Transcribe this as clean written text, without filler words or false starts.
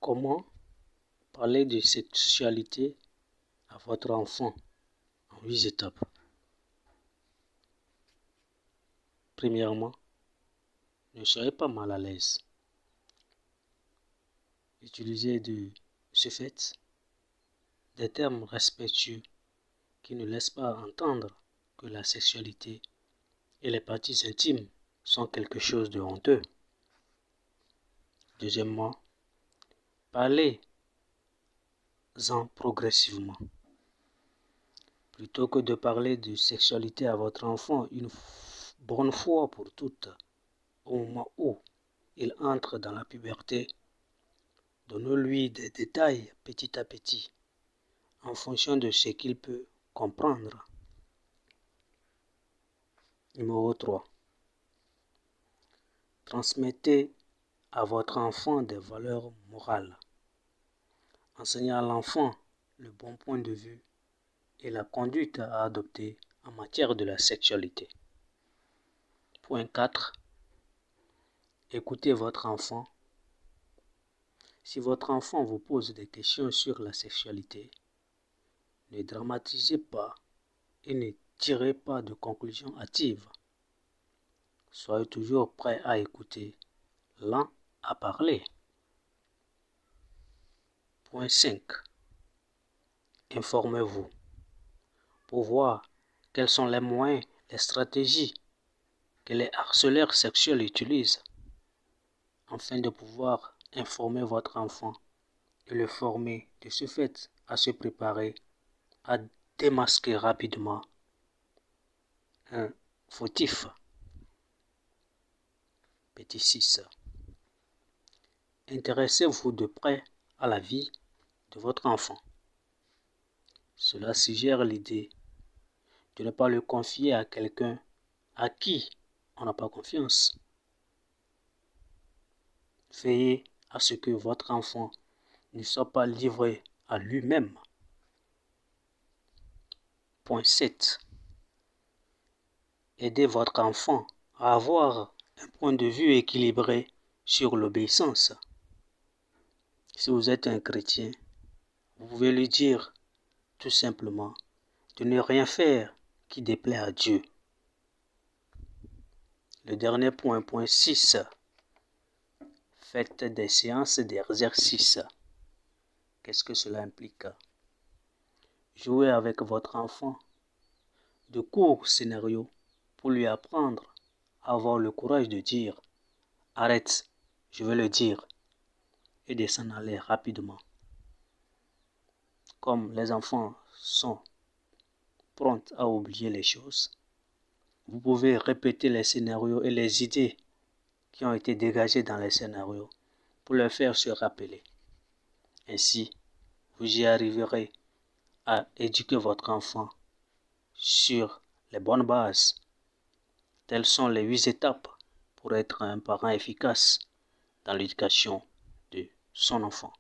Comment parler de sexualité à votre enfant en 8 étapes. Premièrement, ne soyez pas mal à l'aise. Utilisez de ce fait des termes respectueux qui ne laissent pas entendre que la sexualité et les parties intimes sont quelque chose de honteux. Deuxièmement, parlez-en progressivement. Plutôt que de parler de sexualité à votre enfant une bonne fois pour toutes, au moment où il entre dans la puberté, donnez-lui des détails petit à petit, en fonction de ce qu'il peut comprendre. Numéro 3. Transmettez à votre enfant des valeurs morales. Enseignez à l'enfant le bon point de vue et la conduite à adopter en matière de la sexualité. Point 4. Écoutez votre enfant. Si votre enfant vous pose des questions sur la sexualité, ne dramatisez pas et ne tirez pas de conclusions hâtives. Soyez toujours prêt à écouter, lent à parler. Point 5. Informez-vous pour voir quels sont les moyens, les stratégies que les harceleurs sexuels utilisent afin de pouvoir informer votre enfant et le former de ce fait à se préparer à démasquer rapidement un fautif. Petit 6. Intéressez-vous de près à la vie de votre enfant. Cela suggère l'idée de ne pas le confier à quelqu'un à qui on n'a pas confiance. Veillez à ce que votre enfant ne soit pas livré à lui-même. Point 7. Aidez votre enfant à avoir un point de vue équilibré sur l'obéissance. Si vous êtes un chrétien, vous pouvez lui dire tout simplement de ne rien faire qui déplaît à Dieu. Le dernier point, point 6. Faites des séances d'exercice. Qu'est-ce que cela implique? Jouez avec votre enfant de courts scénarios pour lui apprendre à avoir le courage de dire « Arrête, je veux le dire » et de s'en aller rapidement. Comme les enfants sont prompts à oublier les choses, vous pouvez répéter les scénarios et les idées qui ont été dégagées dans les scénarios pour leur faire se rappeler. Ainsi, vous y arriverez à éduquer votre enfant sur les bonnes bases. Telles sont les 8 étapes pour être un parent efficace dans l'éducation de son enfant.